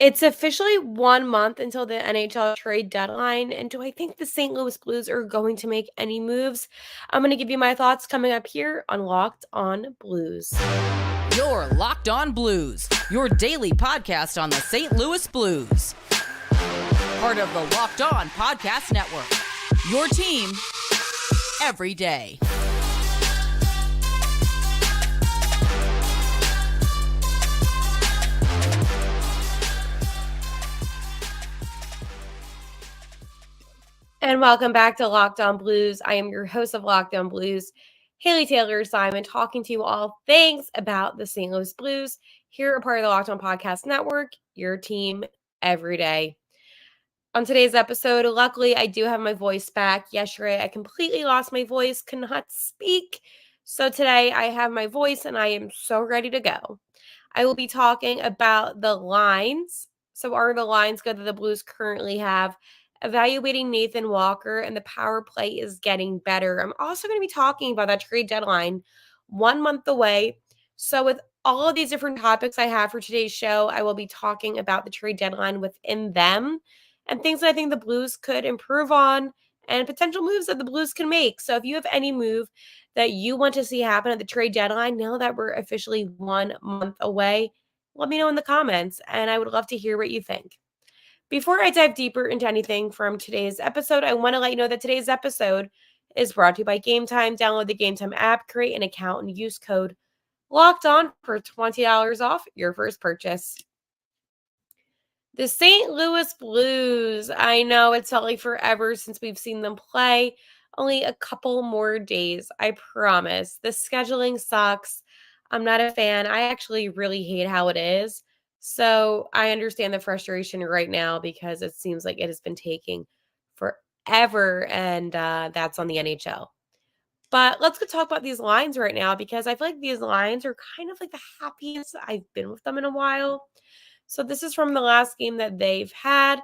It's officially 1 month until the NHL trade deadline, and do I think the St. Louis Blues are going to make any moves? I'm gonna give you my thoughts coming up here on Locked On Blues. You're Locked On Blues, your daily podcast on the St. Louis Blues. Part of the Locked On Podcast Network, your team every day. And welcome back to Locked On Blues. I am your host of Locked On Blues, Haley Taylor Simon, talking to you all things about the St. Louis Blues. Here, a part of the Locked On Podcast Network, your team every day. On today's episode, luckily, I do have my voice back. Yesterday, I completely lost my voice, could not speak. So today, I have my voice, and I am so ready to go. I will be talking about the lines. So are the lines good that the Blues currently have? Evaluating Nathan Walker, and the power play is getting better. I'm also going to be talking about that trade deadline 1 month away. So with all of these different topics I have for today's show, I will be talking about the trade deadline within them and things that I think the Blues could improve on and potential moves that the Blues can make. So if you have any move that you want to see happen at the trade deadline, now that we're officially 1 month away, let me know in the comments, and I would love to hear what you think. Before I dive deeper into anything from today's episode, I want to let you know that today's episode is brought to you by Gametime. Download the Gametime app, create an account, and use code LOCKEDON for $20 off your first purchase. The St. Louis Blues. I know it's felt like forever since we've seen them play. Only a couple more days, I promise. The scheduling sucks. I'm not a fan. I actually really hate how it is. So I understand the frustration right now because it seems like it has been taking forever, and that's on the NHL. But let's go talk about these lines right now because I feel like these lines are kind of like the happiest I've been with them in a while. So this is from the last game that they've had,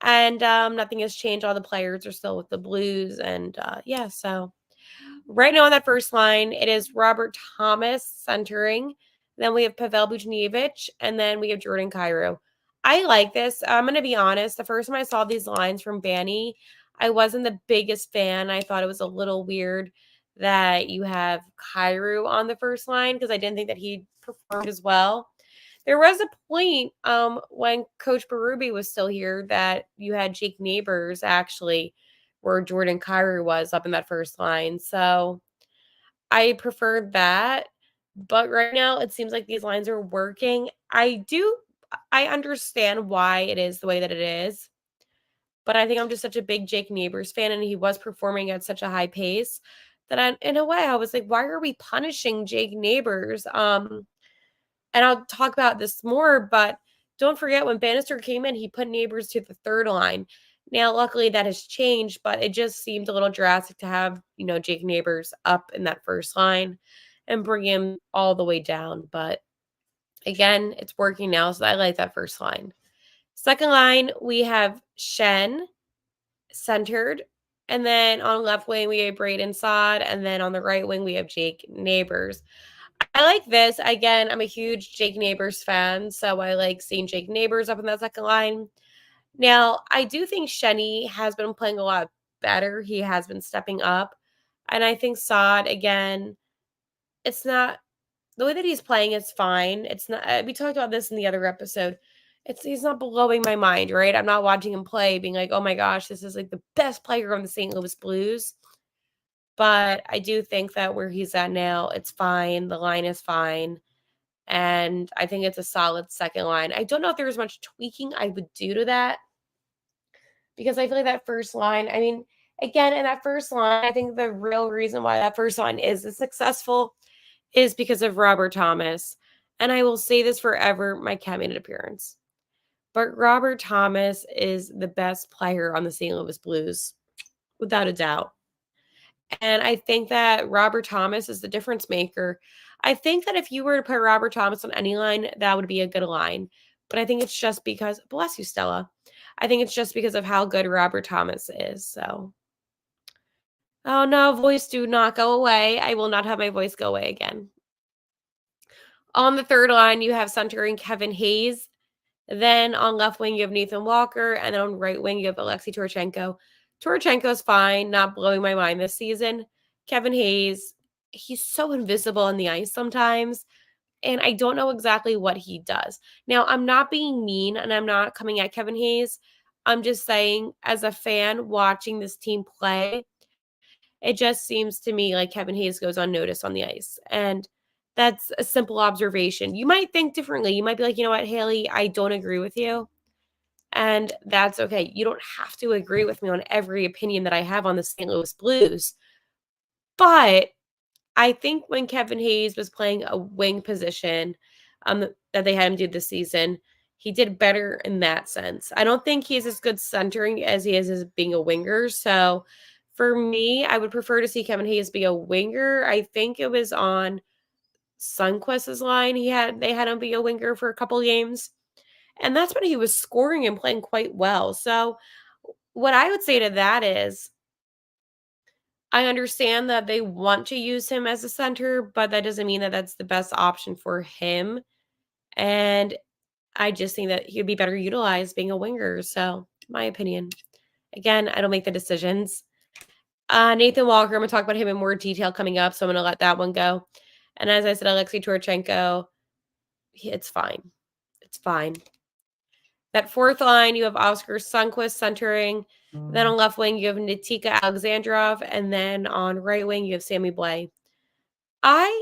and nothing has changed. All the players are still with the Blues, and yeah, so right now on that first line, it is Robert Thomas centering. Then we have Pavel Buchnevich, and then we have Jordan Kyrou. I like this. I'm going to be honest. The first time I saw these lines from Banny, I wasn't the biggest fan. I thought it was a little weird that you have Kyrou on the first line because I didn't think that he performed as well. There was a point when Coach Berube was still here that you had Jake Neighbors actually where Jordan Kyrou was up in that first line. So I preferred that. But right now it seems like these lines are working. I understand why it is the way that it is. But I think I'm just such a big Jake Neighbors fan, and he was performing at such a high pace that in a way I was like, why are we punishing Jake Neighbors? And I'll talk about this more, but don't forget when Bannister came in, he put Neighbors to the third line. Now, luckily that has changed, but it just seemed a little drastic to have, Jake Neighbors up in that first line and bring him all the way down. But again, it's working now, so I like that first line. Second line, we have Shen centered. And then on left wing, we have Braden Saad. And then on the right wing, we have Jake Neighbors. I like this. Again, I'm a huge Jake Neighbors fan, so I like seeing Jake Neighbors up in that second line. Now, I do think Shenny has been playing a lot better. He has been stepping up. And I think Saad, again, it's not the way that he's playing is fine. It's not we talked about this in the other episode. He's not blowing my mind, right? I'm not watching him play being like, "Oh my gosh, this is like the best player on the St. Louis Blues." But I do think that where he's at now, it's fine. The line is fine. And I think it's a solid second line. I don't know if there's much tweaking I would do to that because I feel like that first line, I mean, again, in that first line, I think the real reason why that first line is successful is because of Robert Thomas. And I will say this forever, my cabinet appearance. But Robert Thomas is the best player on the St. Louis Blues, without a doubt. And I think that Robert Thomas is the difference maker. I think that if you were to put Robert Thomas on any line, that would be a good line. But I think it's just because, bless you, Stella. I think it's just because of how good Robert Thomas is. So, oh no, voice do not go away. I will not have my voice go away again. On the third line, you have centering Kevin Hayes. Then on left wing, you have Nathan Walker. And then on right wing, you have Alexei Turchenko. Turchenko's fine, not blowing my mind this season. Kevin Hayes, he's so invisible on the ice sometimes. And I don't know exactly what he does. Now, I'm not being mean and I'm not coming at Kevin Hayes. I'm just saying, as a fan watching this team play, it just seems to me like Kevin Hayes goes unnoticed on the ice. And that's a simple observation. You might think differently. You might be like, you know what, Haley, I don't agree with you. And that's okay. You don't have to agree with me on every opinion that I have on the St. Louis Blues. But I think when Kevin Hayes was playing a wing position that they had him do this season, he did better in that sense. I don't think he's as good centering as he is as being a winger. So for me, I would prefer to see Kevin Hayes be a winger. I think it was on Sundqvist's line. They had him be a winger for a couple games. And that's when he was scoring and playing quite well. So what I would say to that is I understand that they want to use him as a center, but that doesn't mean that that's the best option for him. And I just think that he'd be better utilized being a winger. So, my opinion. Again, I don't make the decisions. Nathan Walker, I'm going to talk about him in more detail coming up, so I'm going to let that one go. And as I said, Alexei Turchenko, it's fine. It's fine. That fourth line, you have Oscar Sundqvist centering. Then on left wing, you have Nitika Alexandrov. And then on right wing, you have Sammy Blais. I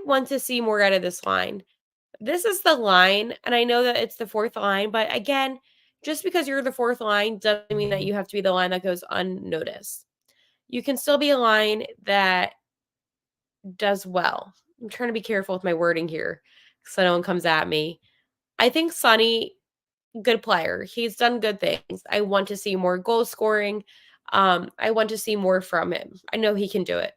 want to see more out of this line. This is the line, and I know that it's the fourth line, but again, just because you're the fourth line doesn't mean that you have to be the line that goes unnoticed. You can still be a line that does well. I'm trying to be careful with my wording here so no one comes at me. I think Sonny, good player. He's done good things. I want to see more goal scoring. I want to see more from him. I know he can do it.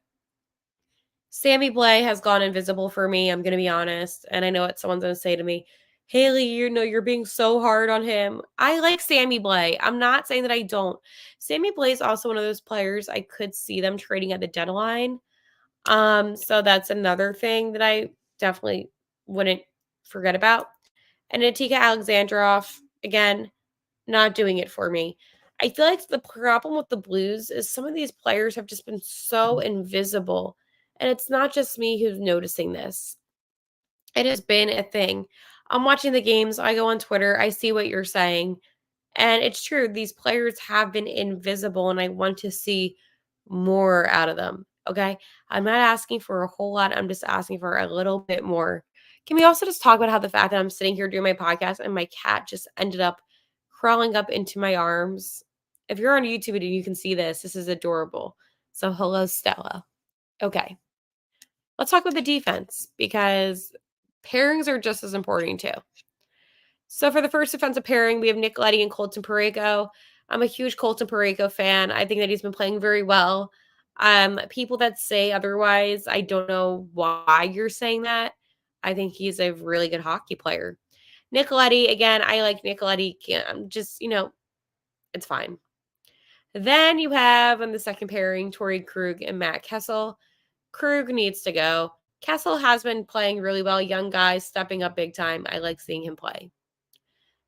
Sammy Blais has gone invisible for me, I'm going to be honest. And I know what someone's going to say to me. Haley, you're being so hard on him. I like Sammy Blais. I'm not saying that I don't. Sammy Blais is also one of those players I could see them trading at the deadline. So that's another thing that I definitely wouldn't forget about. And Natika Alexandrov, again, not doing it for me. I feel like the problem with the Blues is some of these players have just been so invisible. And it's not just me who's noticing this. It has been a thing. I'm watching the games. I go on Twitter. I see what you're saying. And it's true. These players have been invisible, and I want to see more out of them. Okay. I'm not asking for a whole lot. I'm just asking for a little bit more. Can we also just talk about how the fact that I'm sitting here doing my podcast and my cat just ended up crawling up into my arms? If you're on YouTube and you can see this, this is adorable. So, hello, Stella. Okay. Let's talk about the defense because pairings are just as important too. So for the first defensive pairing, we have Nick Leddy and Colton Parayko. I'm a huge Colton Parayko fan. I think that he's been playing very well. People that say otherwise, I don't know why you're saying that. I think he's a really good hockey player. Nick Leddy, again, I like Nick Leddy. Just, it's fine. Then you have on the second pairing, Torrey Krug and Matt Kessel. Krug needs to go. Kessel has been playing really well. Young guy stepping up big time. I like seeing him play.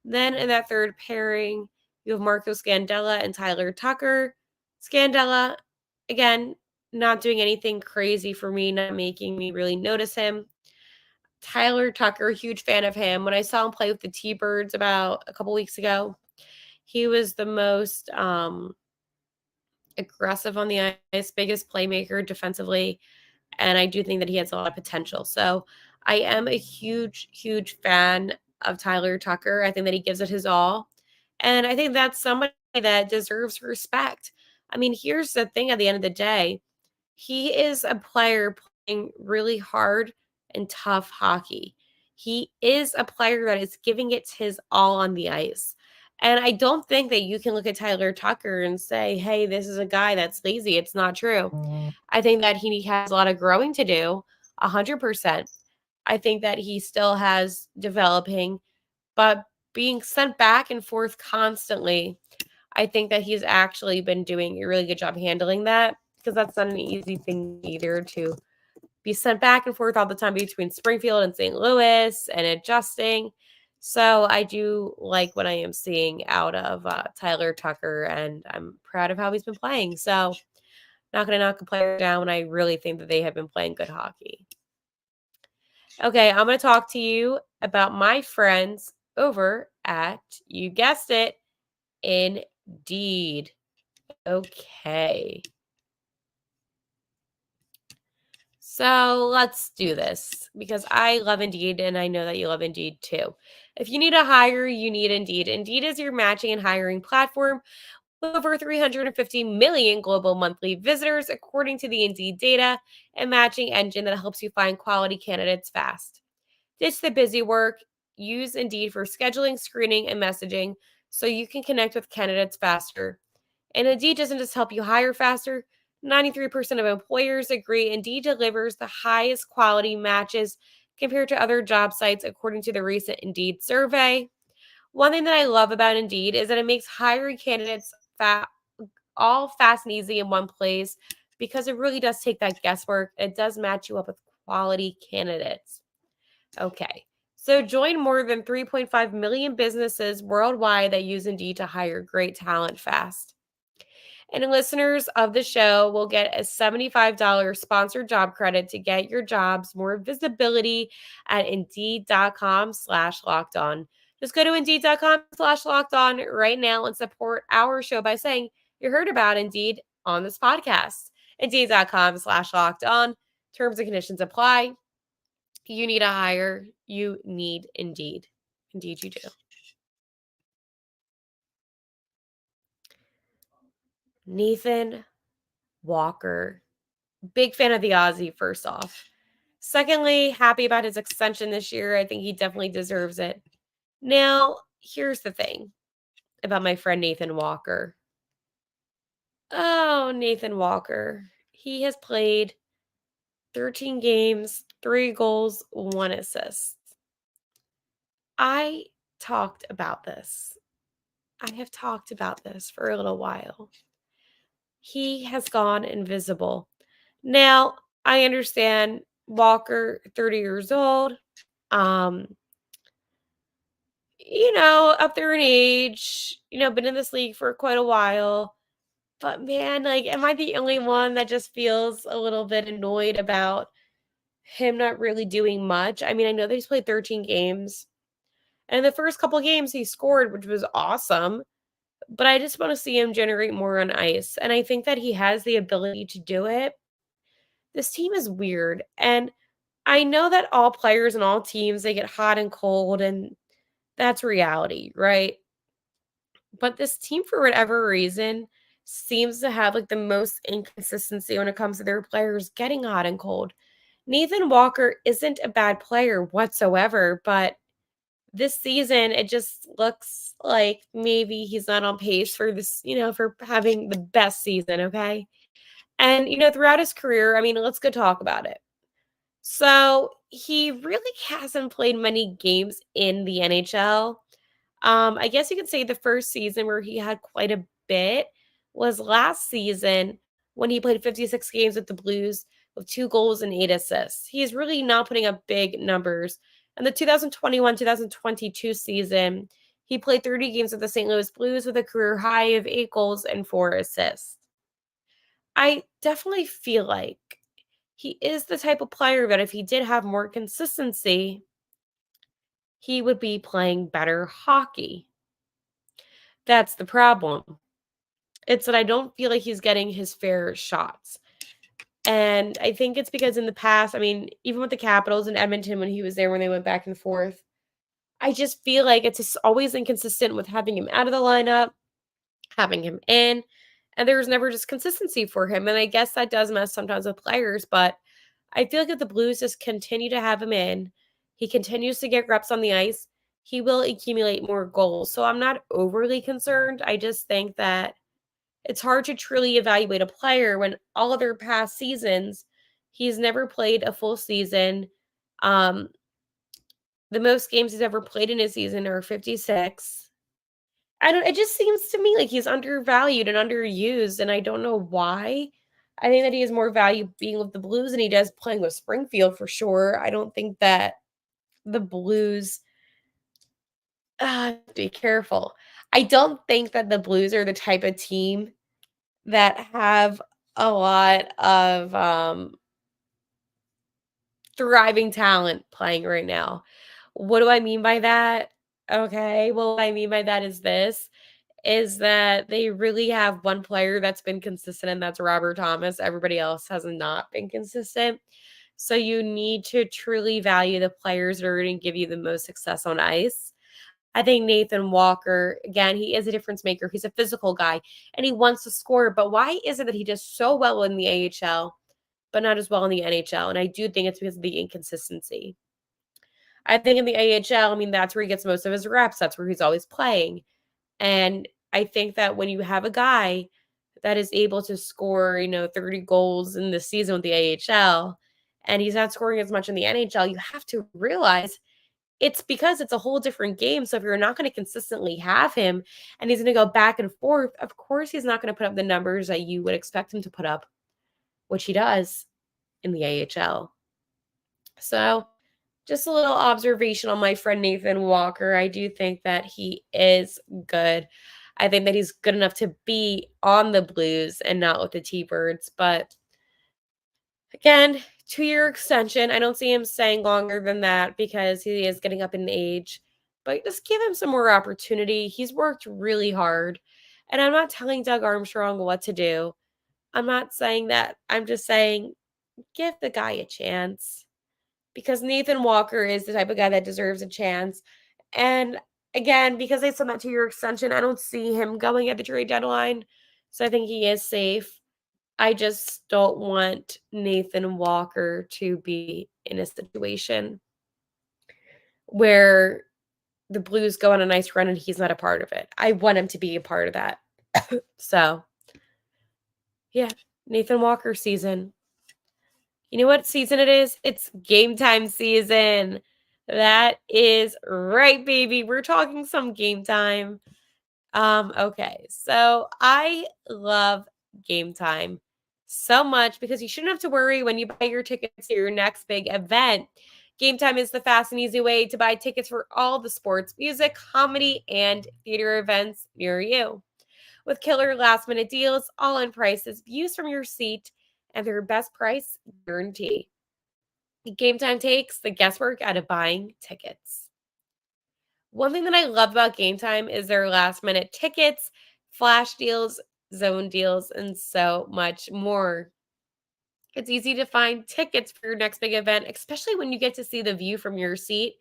Then in that third pairing, you have Marco Scandella and Tyler Tucker. Scandella, again, not doing anything crazy for me, not making me really notice him. Tyler Tucker, huge fan of him. When I saw him play with the T-Birds about a couple weeks ago, he was the most aggressive on the ice, biggest playmaker defensively. And I do think that he has a lot of potential. So I am a huge, huge fan of Tyler Tucker. I think that he gives it his all. And I think that's somebody that deserves respect. I mean, here's the thing at the end of the day. He is a player playing really hard and tough hockey. He is a player that is giving it his all on the ice. And I don't think that you can look at Tyler Tucker and say, hey, this is a guy that's lazy. It's not true. I think that he has a lot of growing to do, 100%. I think that he still has developing, but being sent back and forth constantly, I think that he's actually been doing a really good job handling that because that's not an easy thing either to be sent back and forth all the time between Springfield and St. Louis and adjusting. So I do like what I am seeing out of Tyler Tucker, and I'm proud of how he's been playing. So not going to knock a player down when I really think that they have been playing good hockey. Okay, I'm going to talk to you about my friends over at, you guessed it, Indeed. Okay. So let's do this because I love Indeed and I know that you love Indeed too. If you need a hire, you need Indeed. Indeed is your matching and hiring platform with over 350 million global monthly visitors, according to the Indeed data and matching engine that helps you find quality candidates fast. Ditch the busy work. Use Indeed for scheduling, screening, and messaging so you can connect with candidates faster. And Indeed doesn't just help you hire faster. 93% of employers agree Indeed delivers the highest quality matches compared to other job sites, according to the recent Indeed survey. One thing that I love about Indeed is that it makes hiring candidates all fast and easy in one place because it really does take that guesswork. It does match you up with quality candidates. Okay. So join more than 3.5 million businesses worldwide that use Indeed to hire great talent fast. And listeners of the show will get a $75 sponsored job credit to get your jobs more visibility at Indeed.com/locked on. Just go to Indeed.com/locked on right now and support our show by saying you heard about Indeed on this podcast. Indeed.com/locked on. Terms and conditions apply. You need a hire. You need Indeed. Indeed, you do. Nathan Walker. Big fan of the Aussie, first off. Secondly, happy about his extension this year. I think he definitely deserves it. Now, here's the thing about my friend Nathan Walker. Oh, Nathan Walker. He has played 13 games, 3 goals, 1 assist. I talked about this. I have talked about this for a little while. He has gone invisible. Now, I understand Walker, 30 years old, um, up there in age, been in this league for quite a while. But man, like, am I the only one that just feels a little bit annoyed about him not really doing much? I mean, I know that he's played 13 games. And in the first couple games, he scored, which was awesome. But I just want to see him generate more on ice. And I think that he has the ability to do it. This team is weird. And I know that all players and all teams, they get hot and cold, and that's reality, right? But this team, for whatever reason, seems to have like the most inconsistency when it comes to their players getting hot and cold. Nathan Walker isn't a bad player whatsoever, but this season it just looks like maybe he's not on pace for this, for having the best season, okay? And throughout his career, I mean, let's go talk about it. So, he really hasn't played many games in the NHL. I guess you could say the first season where he had quite a bit was last season when he played 56 games with the Blues with 2 goals and 8 assists. He's really not putting up big numbers. In the 2021-2022 season, he played 30 games with the St. Louis Blues with a career high of 8 goals and 4 assists. I definitely feel like he is the type of player that if he did have more consistency, he would be playing better hockey. That's the problem. It's that I don't feel like he's getting his fair shots. And I think it's because in the past, I mean, even with the Capitals and Edmonton when he was there, when they went back and forth, I just feel like it's just always inconsistent with having him out of the lineup, having him in, and there was never just consistency for him. And I guess that does mess sometimes with players, but I feel like if the Blues just continue to have him in, he continues to get reps on the ice, he will accumulate more goals. So I'm not overly concerned. I just think that it's hard to truly evaluate a player when all of their past seasons, he's never played a full season. Um, the most games he's ever played in a season are 56. It just seems to me like he's undervalued and underused, and I don't know why. I think that he has more value being with the Blues than he does playing with Springfield for sure. I don't think that the Blues be careful. I don't think that the Blues are the type of team that have a lot of thriving talent playing right now. What do I mean by that? Okay, well, what I mean by that is this is that they really have one player that's been consistent, and that's Robert Thomas. Everybody else has not been consistent. So you need to truly value the players that are going to give you the most success on ice. I think Nathan Walker, again, he is a difference maker. He's a physical guy and he wants to score. But why is it that he does so well in the AHL, but not as well in the NHL? And I do think it's because of the inconsistency. I think in the AHL, I mean, that's where he gets most of his reps. That's where he's always playing. And I think that when you have a guy that is able to score, 30 goals in the season with the AHL, and he's not scoring as much in the NHL, you have to realize it's because it's a whole different game. So if you're not going to consistently have him and he's going to go back and forth, of course he's not going to put up the numbers that you would expect him to put up, which he does in the AHL. So just a little observation on my friend Nathan Walker. I do think that he is good. I think that he's good enough to be on the Blues and not with the T-Birds. But again, 2-year extension. I don't see him staying longer than that because he is getting up in age. But just give him some more opportunity. He's worked really hard. And I'm not telling Doug Armstrong what to do. I'm not saying that. I'm just saying give the guy a chance because Nathan Walker is the type of guy that deserves a chance. And again, because they signed that 2-year extension, I don't see him going at the trade deadline. So I think he is safe. I just don't want Nathan Walker to be in a situation where the Blues go on a nice run and he's not a part of it. I want him to be a part of that. So, yeah, Nathan Walker season. You know what season it is? It's game time season. That is right, baby. We're talking some game time. Okay. So I love game time so much because you shouldn't have to worry when you buy your tickets to your next big event. Game time is the fast and easy way to buy tickets for all the sports, music, comedy, and theater events near you. With killer last minute deals, all in prices, views from your seat, and their best price guarantee. Game time takes the guesswork out of buying tickets. One thing that I love about Game Time is their last minute tickets, flash deals, zone deals, and so much more. It's easy to find tickets for your next big event, especially when you get to see the view from your seat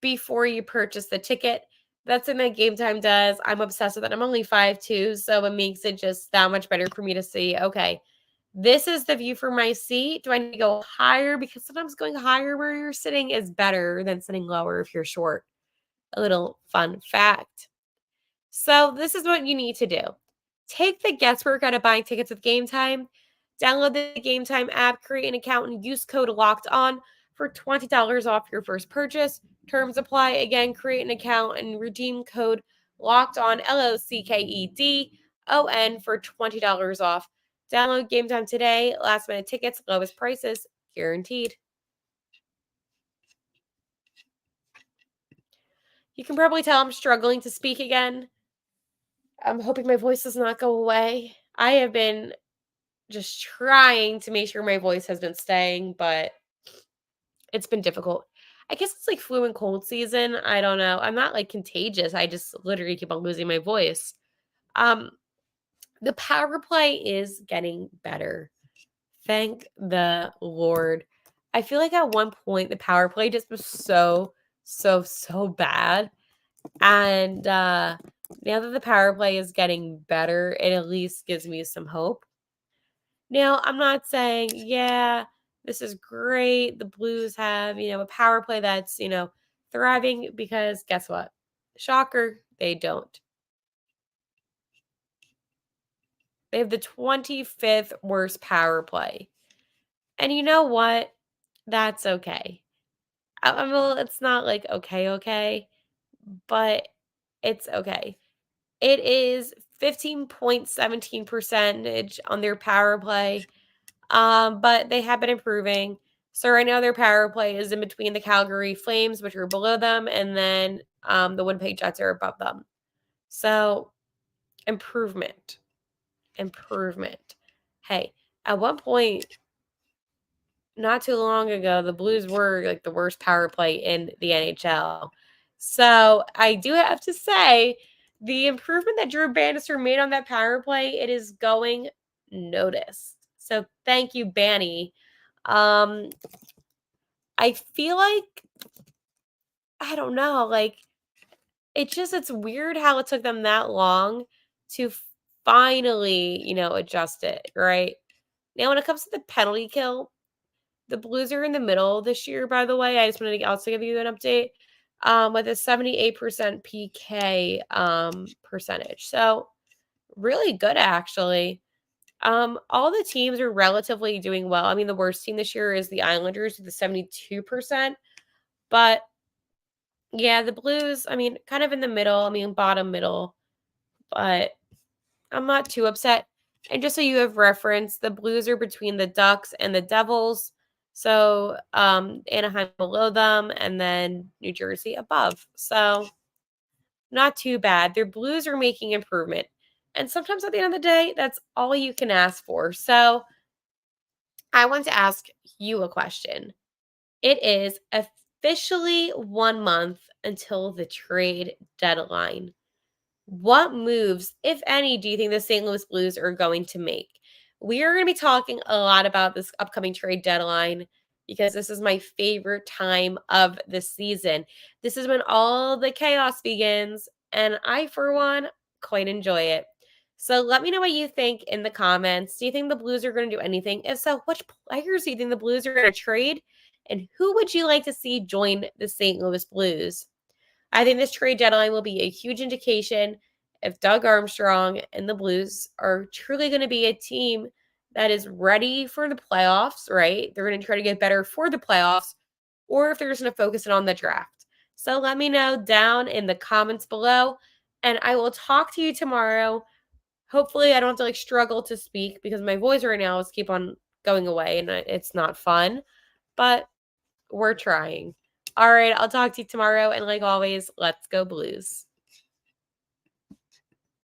before you purchase the ticket. That's something that Game Time does. I'm obsessed with it. I'm only 5'2", so it makes it just that much better for me to see, okay, this is the view from my seat. Do I need to go higher? Because sometimes going higher where you're sitting is better than sitting lower if you're short. A little fun fact. So this is what you need to do. Take the guesswork out of buying tickets with Game Time. Download the Game Time app, create an account, and use code LOCKED ON for $20 off your first purchase. Terms apply. Again, create an account and redeem code LOCKED ON, LOCKEDON, for $20 off. Download Game Time today. Last minute tickets, lowest prices, guaranteed. You can probably tell I'm struggling to speak again. I'm hoping my voice does not go away. I have been just trying to make sure my voice has been staying, but it's been difficult. I guess it's like flu and cold season. I don't know. I'm not like contagious. I just literally keep on losing my voice. Um, the power play is getting better. Thank the Lord. I feel like at one point the power play just was so bad. And now that the power play is getting better, it at least gives me some hope. Now, I'm not saying, yeah, this is great. The Blues have, a power play that's, thriving because guess what? Shocker, they don't. They have the 25th worst power play. And you know what? That's okay. Well, it's not like okay, but it's okay. It is 15.17% on their power play. But they have been improving. So right now their power play is in between the Calgary Flames, which are below them, and then the Winnipeg Jets are above them. So improvement. Hey, at one point, not too long ago, the Blues were like the worst power play in the NHL. So I do have to say, the improvement that Drew Bannister made on that power play, it is going noticed. So thank you, Banny. I feel like, I don't know, like, it's weird how it took them that long to finally, adjust it, right? Now, when it comes to the penalty kill, the Blues are in the middle this year, by the way. I just wanted to also give you an update with a 78% PK percentage. So, really good, actually. All the teams are relatively doing well. I mean, the worst team this year is the Islanders with a 72%. But yeah, the Blues, I mean, kind of in the middle. I mean, bottom middle. But I'm not too upset. And just so you have reference, the Blues are between the Ducks and the Devils. So Anaheim below them and then New Jersey above. So not too bad. Their Blues are making improvement. And sometimes at the end of the day, that's all you can ask for. So I want to ask you a question. It is officially 1 month until the trade deadline. What moves, if any, do you think the St. Louis Blues are going to make? We are going to be talking a lot about this upcoming trade deadline because this is my favorite time of the season. This is when all the chaos begins, and I, for one, quite enjoy it. So let me know what you think in the comments. Do you think the Blues are going to do anything? If so, which players do you think the Blues are going to trade? And who would you like to see join the St. Louis Blues? I think this trade deadline will be a huge indication if Doug Armstrong and the Blues are truly going to be a team that is ready for the playoffs, right? They're going to try to get better for the playoffs, or if they're just going to focus it on the draft. So let me know down in the comments below, and I will talk to you tomorrow. Hopefully, I don't have to struggle to speak because my voice right now is keep on going away, and it's not fun, but we're trying. All right, I'll talk to you tomorrow. And like always, let's go Blues.